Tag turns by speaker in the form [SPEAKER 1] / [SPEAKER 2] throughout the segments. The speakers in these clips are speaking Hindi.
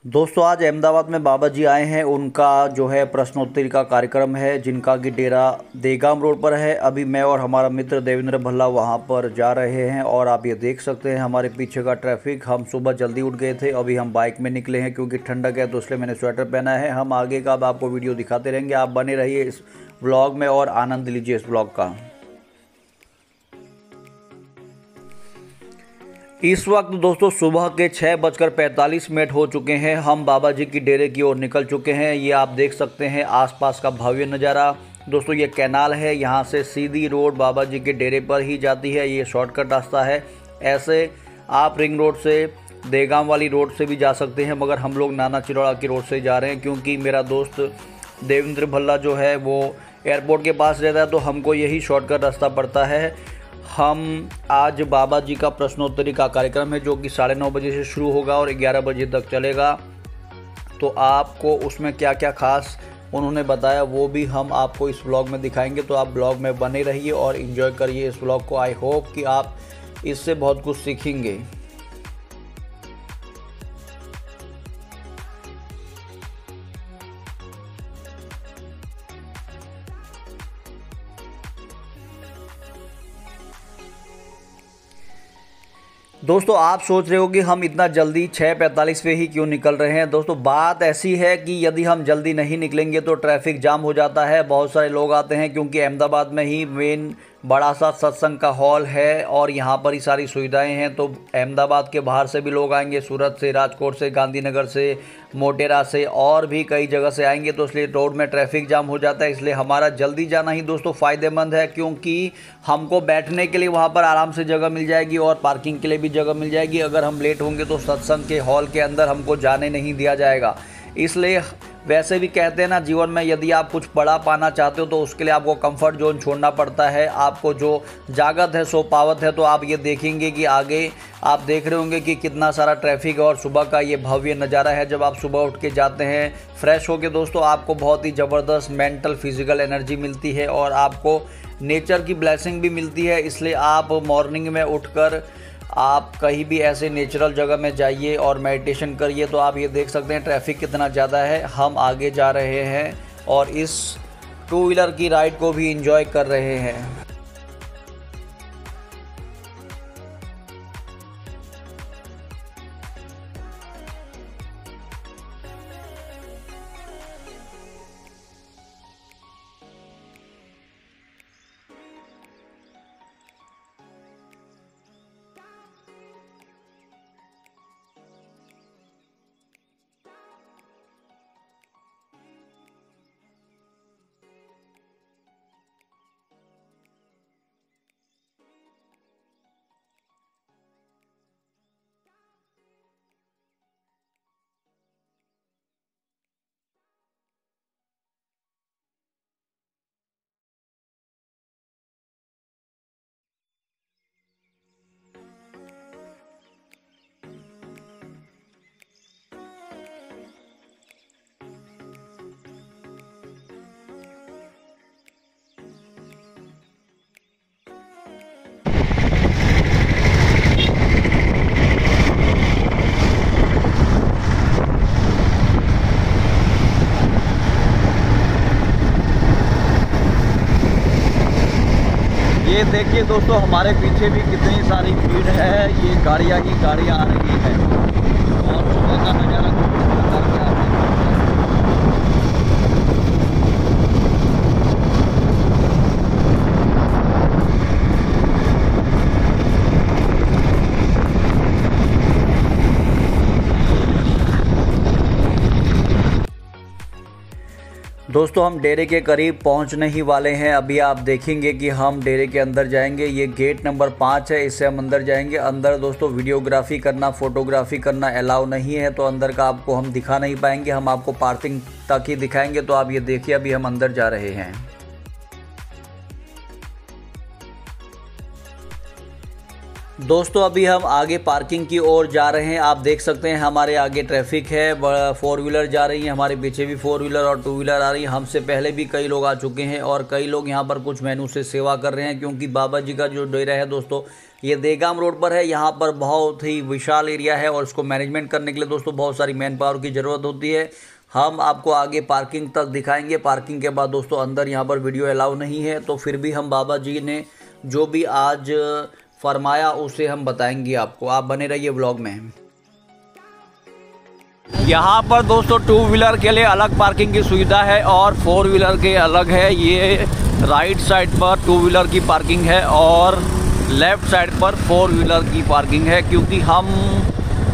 [SPEAKER 1] दोस्तों आज अहमदाबाद में बाबा जी आए हैं। उनका जो है प्रश्नोत्तरी का कार्यक्रम है, जिनका कि डेरा देगाम रोड पर है। अभी मैं और हमारा मित्र देवेंद्र भल्ला वहां पर जा रहे हैं और आप ये देख सकते हैं हमारे पीछे का ट्रैफिक। हम सुबह जल्दी उठ गए थे, अभी हम बाइक में निकले हैं क्योंकि ठंडक है तो इसलिए मैंने स्वेटर पहना है। हम आगे का अब आपको वीडियो दिखाते रहेंगे, आप बने रहिए इस व्लॉग में और आनंद लीजिए इस व्लॉग का। इस वक्त दोस्तों सुबह के 6:45 हो चुके हैं। हम बाबा जी की डेरे की ओर निकल चुके हैं। ये आप देख सकते हैं आसपास का भव्य नज़ारा। दोस्तों ये कैनाल है, यहाँ से सीधी रोड बाबा जी के डेरे पर ही जाती है। ये शॉर्टकट रास्ता है। ऐसे आप रिंग रोड से देगाम वाली रोड से भी जा सकते हैं, मगर हम लोग नाना चिरौड़ा की रोड से जा रहे हैं क्योंकि मेरा दोस्त देवेंद्र भल्ला जो है वो एयरपोर्ट के पास रहता है, तो हमको यही शॉर्टकट रास्ता पड़ता है। हम आज बाबा जी का प्रश्नोत्तरी का कार्यक्रम है जो कि 9:30 बजे से शुरू होगा और 11 बजे तक चलेगा। तो आपको उसमें क्या क्या खास उन्होंने बताया वो भी हम आपको इस व्लॉग में दिखाएंगे। तो आप व्लॉग में बने रहिए और एंजॉय करिए इस व्लॉग को। आई होप कि आप इससे बहुत कुछ सीखेंगे। दोस्तों आप सोच रहे हो कि हम इतना जल्दी 6:45 पे ही क्यों निकल रहे हैं। दोस्तों बात ऐसी है कि यदि हम जल्दी नहीं निकलेंगे तो ट्रैफिक जाम हो जाता है। बहुत सारे लोग आते हैं क्योंकि अहमदाबाद में ही मेन बड़ा सा सत्संग का हॉल है और यहाँ पर ही सारी सुविधाएं हैं। तो अहमदाबाद के बाहर से भी लोग आएंगे, सूरत से, राजकोट से, गांधीनगर से, मोटेरा से और भी कई जगह से आएंगे। तो इसलिए रोड में ट्रैफिक जाम हो जाता है। इसलिए हमारा जल्दी जाना ही दोस्तों फ़ायदेमंद है, क्योंकि हमको बैठने के लिए वहाँ पर आराम से जगह मिल जाएगी और पार्किंग के लिए भी जगह मिल जाएगी। अगर हम लेट होंगे तो सत्संग के हॉल के अंदर हमको जाने नहीं दिया जाएगा। इसलिए वैसे भी कहते हैं ना, जीवन में यदि आप कुछ बड़ा पाना चाहते हो तो उसके लिए आपको कंफर्ट जोन छोड़ना पड़ता है। आपको जो जागत है सो पावत है। तो आप ये देखेंगे कि आगे आप देख रहे होंगे कि कितना सारा ट्रैफिक है और सुबह का ये भव्य नज़ारा है। जब आप सुबह उठ के जाते हैं फ्रेश होके दोस्तों, आपको बहुत ही ज़बरदस्त मेंटल फिजिकल एनर्जी मिलती है और आपको नेचर की ब्लेसिंग भी मिलती है। इसलिए आप मॉर्निंग में उठकर आप कहीं भी ऐसे नेचुरल जगह में जाइए और मेडिटेशन करिए। तो आप ये देख सकते हैं ट्रैफिक कितना ज़्यादा है। हम आगे जा रहे हैं और इस 2 व्हीलर की राइड को भी एंजॉय कर रहे हैं। ये देखिए दोस्तों हमारे पीछे भी कितनी सारी भीड़ है। ये गाड़ियाँ ही गाड़ियाँ आ रही है और सुबह का नज़ारा दोस्तों हम डेरे के करीब पहुंचने ही वाले हैं। अभी आप देखेंगे कि हम डेरे के अंदर जाएंगे। ये गेट नंबर 5 है, इससे हम अंदर जाएंगे। अंदर दोस्तों वीडियोग्राफी करना, फोटोग्राफी करना अलाउ नहीं है, तो अंदर का आपको हम दिखा नहीं पाएंगे। हम आपको पार्किंग तक ही दिखाएंगे। तो आप ये देखिए अभी हम अंदर जा रहे हैं। दोस्तों अभी हम आगे पार्किंग की ओर जा रहे हैं। आप देख सकते हैं हमारे आगे ट्रैफिक है, 4 व्हीलर जा रही है, हमारे पीछे भी 4 व्हीलर और 2 व्हीलर आ रही है। हमसे पहले भी कई लोग आ चुके हैं और कई लोग यहाँ पर कुछ मेनू से सेवा कर रहे हैं, क्योंकि बाबा जी का जो डेरा है दोस्तों ये देगाम रोड पर है। यहाँ पर बहुत ही विशाल एरिया है और इसको मैनेजमेंट करने के लिए दोस्तों बहुत सारी मैन पावर की ज़रूरत होती है। हम आपको आगे पार्किंग तक दिखाएंगे। पार्किंग के बाद दोस्तों अंदर यहाँ पर वीडियो अलाउ नहीं है, तो फिर भी हम बाबा जी ने जो भी आज फरमाया उसे हम बताएंगे आपको। आप बने रहिए व्लॉग में। यहाँ पर दोस्तों 2 व्हीलर के लिए अलग पार्किंग की सुविधा है और 4 व्हीलर के अलग है। ये राइट साइड पर 2 व्हीलर की पार्किंग है और लेफ़्ट साइड पर 4 व्हीलर की पार्किंग है। क्योंकि हम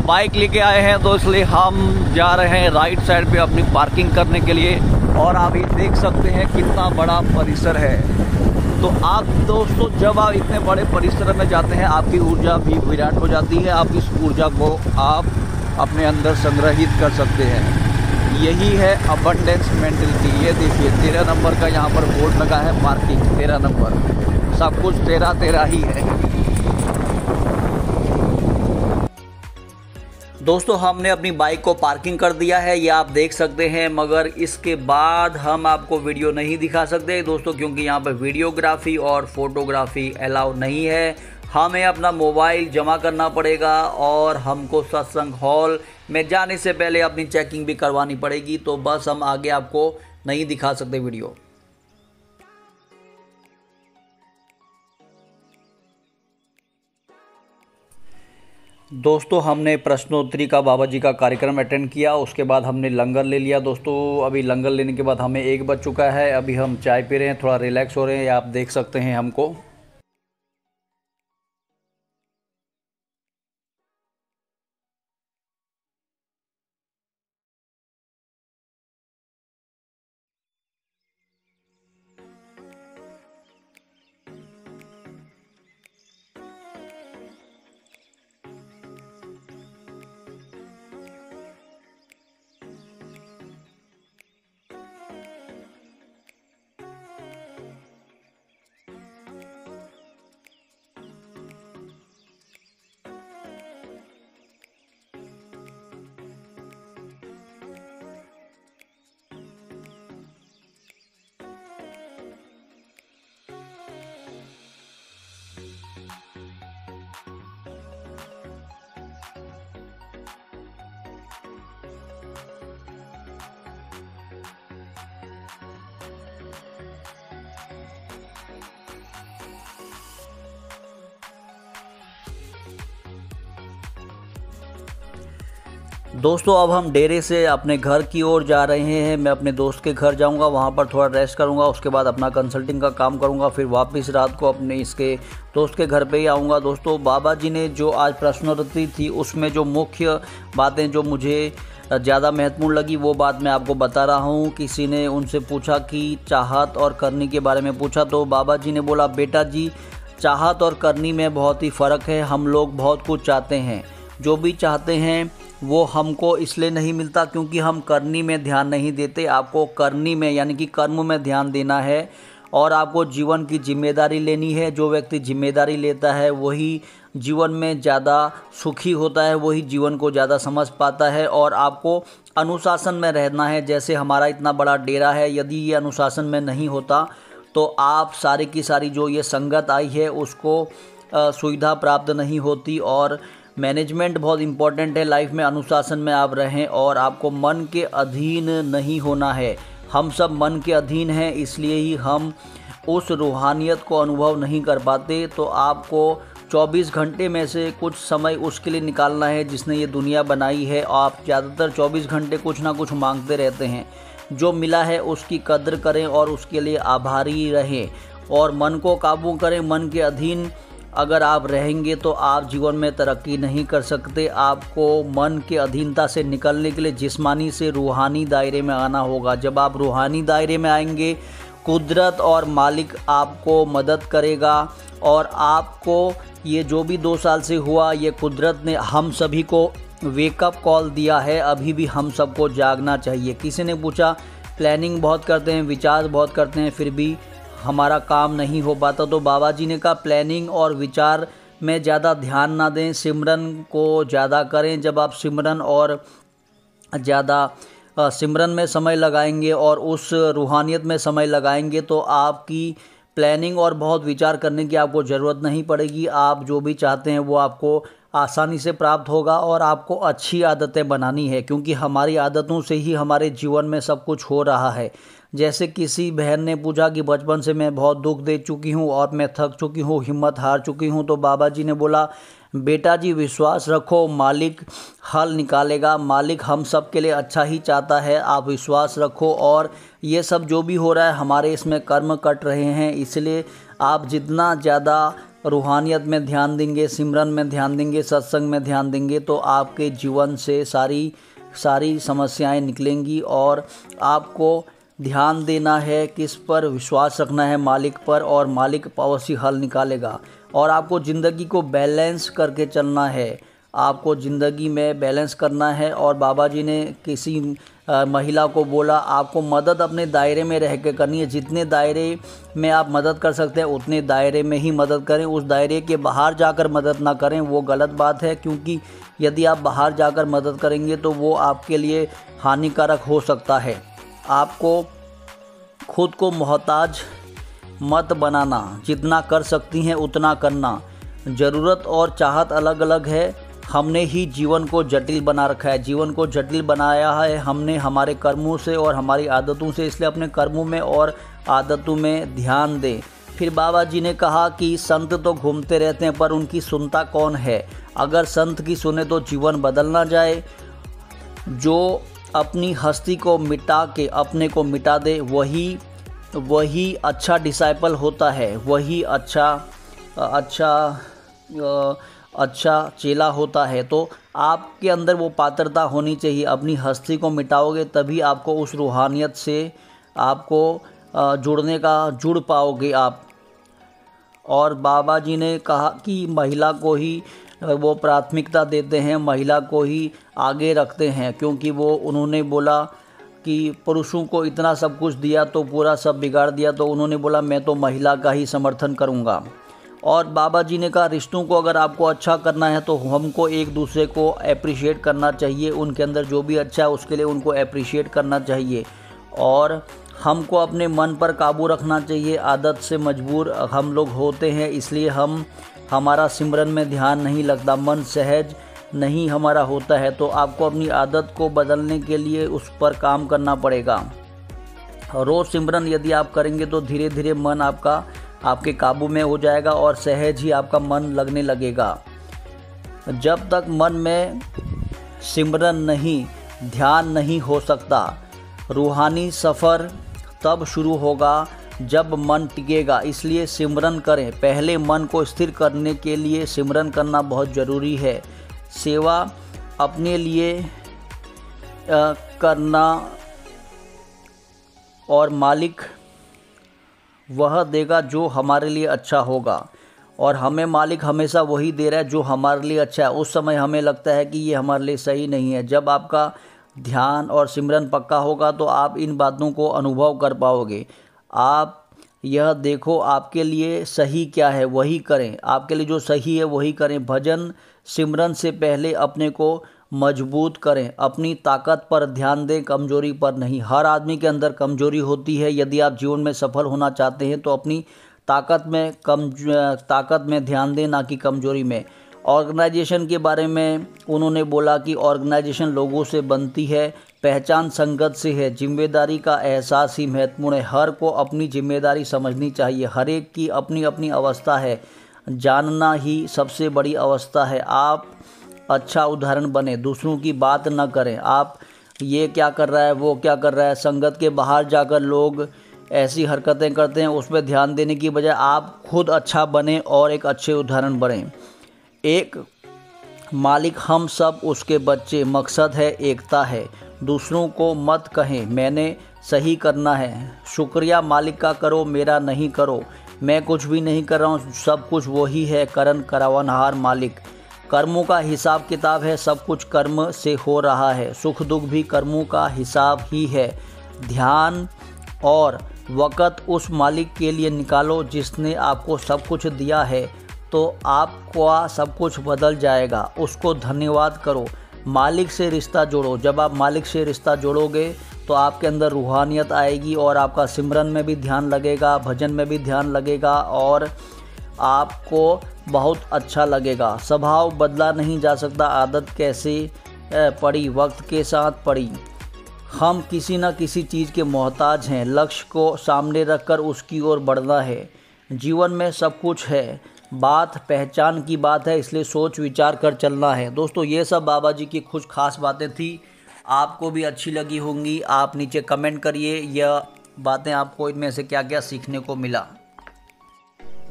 [SPEAKER 1] बाइक लेके आए हैं तो इसलिए हम जा रहे हैं राइट साइड पे अपनी पार्किंग करने के लिए। और आप ये देख सकते हैं कितना बड़ा परिसर है। तो आप दोस्तों जब आप इतने बड़े परिसर में जाते हैं आपकी ऊर्जा भी विराट हो जाती है। आप इस ऊर्जा को आप अपने अंदर संग्रहित कर सकते हैं। यही है अबंडेंस मेंटलिटी। ये देखिए 13 नंबर का यहाँ पर बोर्ड लगा है, पार्किंग 13 नंबर। सब कुछ 13 ही है। दोस्तों हमने अपनी बाइक को पार्किंग कर दिया है, ये आप देख सकते हैं, मगर इसके बाद हम आपको वीडियो नहीं दिखा सकते दोस्तों, क्योंकि यहाँ पर वीडियोग्राफी और फोटोग्राफी अलाउ नहीं है। हमें अपना मोबाइल जमा करना पड़ेगा और हमको सत्संग हॉल में जाने से पहले अपनी चेकिंग भी करवानी पड़ेगी। तो बस हम आगे आपको नहीं दिखा सकते वीडियो। दोस्तों हमने प्रश्नोत्तरी का बाबा जी का कार्यक्रम अटेंड किया, उसके बाद हमने लंगर ले लिया दोस्तों। अभी लंगर लेने के बाद हमें 1 बज चुका है। अभी हम चाय पी रहे हैं, थोड़ा रिलैक्स हो रहे हैं। आप देख सकते हैं हमको। दोस्तों अब हम डेरे से अपने घर की ओर जा रहे हैं। मैं अपने दोस्त के घर जाऊंगा, वहां पर थोड़ा रेस्ट करूंगा, उसके बाद अपना कंसल्टिंग का काम करूंगा, फिर वापस रात को अपने इसके दोस्त के घर पे ही आऊंगा। दोस्तों बाबा जी ने जो आज प्रश्नोत्तरी थी उसमें जो मुख्य बातें जो मुझे ज़्यादा महत्वपूर्ण लगी वो बात मैं आपको बता रहा हूँ। किसी ने उनसे पूछा कि चाहत और करनी के बारे में पूछा, तो बाबा जी ने बोला बेटा जी चाहत और करनी में बहुत ही फ़र्क है। हम लोग बहुत कुछ चाहते हैं, जो भी चाहते हैं वो हमको इसलिए नहीं मिलता क्योंकि हम करनी में ध्यान नहीं देते। आपको करनी में यानी कि कर्म में ध्यान देना है और आपको जीवन की जिम्मेदारी लेनी है। जो व्यक्ति जिम्मेदारी लेता है वही जीवन में ज़्यादा सुखी होता है, वही जीवन को ज़्यादा समझ पाता है। और आपको अनुशासन में रहना है। जैसे हमारा इतना बड़ा डेरा है, यदि ये अनुशासन में नहीं होता तो आप सारी की सारी जो ये संगत आई है उसको सुविधा प्राप्त नहीं होती। और मैनेजमेंट बहुत इम्पॉर्टेंट है लाइफ में। अनुशासन में आप रहें और आपको मन के अधीन नहीं होना है। हम सब मन के अधीन हैं, इसलिए ही हम उस रूहानियत को अनुभव नहीं कर पाते। तो आपको 24 घंटे में से कुछ समय उसके लिए निकालना है जिसने ये दुनिया बनाई है। आप ज़्यादातर 24 घंटे कुछ ना कुछ मांगते रहते हैं। जो मिला है उसकी कद्र करें और उसके लिए आभारी रहें और मन को काबू करें। मन के अधीन अगर आप रहेंगे तो आप जीवन में तरक्की नहीं कर सकते। आपको मन के अधीनता से निकलने के लिए जिस्मानी से रूहानी दायरे में आना होगा। जब आप रूहानी दायरे में आएंगे, कुदरत और मालिक आपको मदद करेगा। और आपको ये जो भी 2 साल से हुआ, ये कुदरत ने हम सभी को वेकअप कॉल दिया है। अभी भी हम सबको जागना चाहिए। किसी ने पूछा प्लानिंग बहुत करते हैं, विचार बहुत करते हैं, फिर भी हमारा काम नहीं हो पाता। तो बाबा जी ने कहा प्लानिंग और विचार में ज़्यादा ध्यान ना दें, सिमरन को ज़्यादा करें। जब आप सिमरन और ज़्यादा सिमरन में समय लगाएंगे और उस रूहानियत में समय लगाएंगे तो आपकी प्लानिंग और बहुत विचार करने की आपको ज़रूरत नहीं पड़ेगी। आप जो भी चाहते हैं वो आपको आसानी से प्राप्त होगा। और आपको अच्छी आदतें बनानी है, क्योंकि हमारी आदतों से ही हमारे जीवन में सब कुछ हो रहा है। जैसे किसी बहन ने पूछा कि बचपन से मैं बहुत दुख दे चुकी हूँ और मैं थक चुकी हूँ, हिम्मत हार चुकी हूँ, तो बाबा जी ने बोला, बेटा जी विश्वास रखो, मालिक हल निकालेगा। मालिक हम सब के लिए अच्छा ही चाहता है, आप विश्वास रखो। और ये सब जो भी हो रहा है हमारे इसमें कर्म कट रहे हैं, इसलिए आप जितना ज़्यादा रूहानियत में ध्यान देंगे, सिमरन में ध्यान देंगे, सत्संग में ध्यान देंगे तो आपके जीवन से सारी समस्याएं निकलेंगी। और आपको ध्यान देना है, किस पर विश्वास रखना है, मालिक पर, और मालिक अवश्य हल निकालेगा। और आपको ज़िंदगी को बैलेंस करके चलना है, आपको ज़िंदगी में बैलेंस करना है। और बाबा जी ने किसी महिला को बोला, आपको मदद अपने दायरे में रह के करनी है। जितने दायरे में आप मदद कर सकते हैं उतने दायरे में ही मदद करें, उस दायरे के बाहर जाकर मदद ना करें, वो गलत बात है। क्योंकि यदि आप बाहर जाकर मदद करेंगे तो वो आपके लिए हानिकारक हो सकता है। आपको खुद को मोहताज मत बनाना, जितना कर सकती हैं उतना करना। ज़रूरत और चाहत अलग अलग है, हमने ही जीवन को जटिल बना रखा है। जीवन को जटिल बनाया है हमने हमारे कर्मों से और हमारी आदतों से, इसलिए अपने कर्मों में और आदतों में ध्यान दें। फिर बाबा जी ने कहा कि संत तो घूमते रहते हैं पर उनकी सुनता कौन है। अगर संत की सुने तो जीवन बदल ना जाए। जो अपनी हस्ती को मिटा के अपने को मिटा दे वही अच्छा डिसाइपल होता है, वही अच्छा चेला होता है। तो आपके अंदर वो पात्रता होनी चाहिए। अपनी हस्ती को मिटाओगे तभी आपको उस रूहानियत से आपको जुड़ पाओगे आप। और बाबा जी ने कहा कि महिला को ही वो प्राथमिकता देते हैं, महिला को ही आगे रखते हैं, क्योंकि वो उन्होंने बोला कि पुरुषों को इतना सब कुछ दिया तो पूरा सब बिगाड़ दिया, तो उन्होंने बोला मैं तो महिला का ही समर्थन करूँगा। और बाबा जी ने कहा रिश्तों को अगर आपको अच्छा करना है तो हमको एक दूसरे को अप्रिशिएट करना चाहिए, उनके अंदर जो भी अच्छा है उसके लिए उनको अप्रिशिएट करना चाहिए। और हमको अपने मन पर काबू रखना चाहिए। आदत से मजबूर हम लोग होते हैं, इसलिए हमारा सिमरन में ध्यान नहीं लगता, मन सहज नहीं हमारा होता है। तो आपको अपनी आदत को बदलने के लिए उस पर काम करना पड़ेगा। रोज़ सिमरन यदि आप करेंगे तो धीरे धीरे मन आपके काबू में हो जाएगा और सहज ही आपका मन लगने लगेगा। जब तक मन में सिमरन नहीं, ध्यान नहीं हो सकता, रूहानी सफ़र तब शुरू होगा जब मन टिकेगा। इसलिए सिमरन करें। पहले मन को स्थिर करने के लिए सिमरन करना बहुत ज़रूरी है। सेवा अपने लिए करना और मालिक वह देगा जो हमारे लिए अच्छा होगा। और हमें मालिक हमेशा वही दे रहा है जो हमारे लिए अच्छा है। उस समय हमें लगता है कि ये हमारे लिए सही नहीं है। जब आपका ध्यान और सिमरन पक्का होगा तो आप इन बातों को अनुभव कर पाओगे। आप यह देखो आपके लिए सही क्या है वही करें, आपके लिए जो सही है वही करें। भजन सिमरन से पहले अपने को मजबूत करें, अपनी ताकत पर ध्यान दें, कमजोरी पर नहीं। हर आदमी के अंदर कमजोरी होती है। यदि आप जीवन में सफल होना चाहते हैं तो अपनी ताकत में ध्यान दें, ना कि कमजोरी में। ऑर्गेनाइजेशन के बारे में उन्होंने बोला कि ऑर्गेनाइजेशन लोगों से बनती है, पहचान संगत से है। जिम्मेदारी का एहसास ही महत्वपूर्ण है। हर को अपनी जिम्मेदारी समझनी चाहिए। हर एक की अपनी अपनी अवस्था है, जानना ही सबसे बड़ी अवस्था है। आप अच्छा उदाहरण बने, दूसरों की बात न करें। आप ये क्या कर रहा है, वो क्या कर रहा है, संगत के बाहर जाकर लोग ऐसी हरकतें करते हैं, उस पर ध्यान देने की बजाय आप खुद अच्छा बने और एक अच्छे उदाहरण बने। एक मालिक हम सब उसके बच्चे, मकसद है एकता है। दूसरों को मत कहें मैंने सही करना है, शुक्रिया मालिक का करो, मेरा नहीं करो। मैं कुछ भी नहीं कर रहा हूँ, सब कुछ वही है, करन करावनहार मालिक। कर्मों का हिसाब किताब है, सब कुछ कर्म से हो रहा है। सुख दुख भी कर्मों का हिसाब ही है। ध्यान और वक़्त उस मालिक के लिए निकालो जिसने आपको सब कुछ दिया है। तो आपका सब कुछ बदल जाएगा। उसको धन्यवाद करो, मालिक से रिश्ता जोड़ो। जब आप मालिक से रिश्ता जोड़ोगे तो आपके अंदर रूहानियत आएगी और आपका सिमरन में भी ध्यान लगेगा, भजन में भी ध्यान लगेगा और आपको बहुत अच्छा लगेगा। स्वभाव बदला नहीं जा सकता, आदत कैसे पड़ी, वक्त के साथ पड़ी। हम किसी न किसी चीज़ के मोहताज हैं, लक्ष्य को सामने रखकर उसकी ओर बढ़ना है। जीवन में सब कुछ है, बात पहचान की बात है, इसलिए सोच विचार कर चलना है। दोस्तों ये सब बाबा जी की कुछ खास बातें थी, आपको भी अच्छी लगी होंगी। आप नीचे कमेंट करिए यह बातें आपको इनमें से क्या क्या सीखने को मिला।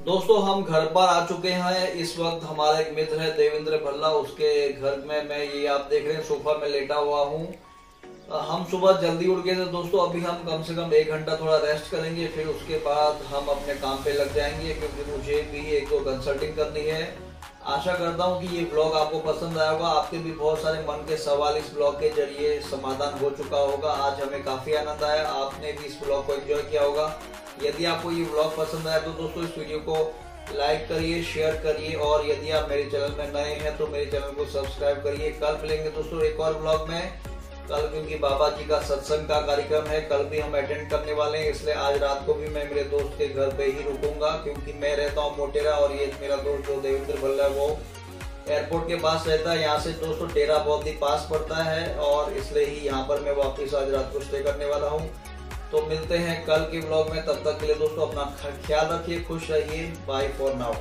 [SPEAKER 1] दोस्तों हम घर पर आ चुके हैं। इस वक्त हमारा एक मित्र है देवेंद्र भल्ला, उसके घर में मैं ये आप देख रहे हैं सोफा में लेटा हुआ हूँ। हम सुबह जल्दी उठ गए थे दोस्तों। अभी हम कम से कम 1 घंटा थोड़ा रेस्ट करेंगे, फिर उसके बाद हम अपने काम पे लग जाएंगे, क्योंकि मुझे भी 1-2 कंसल्टिंग करनी है। आशा करता हूँ कि ये ब्लॉग आपको पसंद आया होगा। आपके भी बहुत सारे मन के सवाल इस ब्लॉग के जरिए समाधान हो चुका होगा। आज हमें काफी आनंद आया, आपने भी इस ब्लॉग को एंजॉय किया होगा। यदि आपको ये ब्लॉग पसंद आया तो दोस्तों इस वीडियो को लाइक करिए, शेयर करिए और यदि आप मेरे चैनल में नए हैं तो मेरे चैनल को सब्सक्राइब करिए। कल मिलेंगे दोस्तों एक और ब्लॉग में, कल क्योंकि बाबा जी का सत्संग का कार्यक्रम है, कल भी हम अटेंड करने वाले हैं, इसलिए आज रात को भी मैं मेरे दोस्त के घर पे ही रुकूंगा, क्योंकि मैं रहता हूँ मोटेरा और ये मेरा दोस्त जो देवेंद्र भल्ला है वो एयरपोर्ट के पास रहता है। यहाँ से दोस्तों डेरा बहुत ही पास पड़ता है और इसलिए ही यहाँ पर मैं वापिस आज रात को स्टे करने वाला हूँ। तो मिलते हैं कल के ब्लॉग में, तब तक के लिए दोस्तों अपना ख्याल रखिए, खुश रहिए, बाय फॉर नाउ।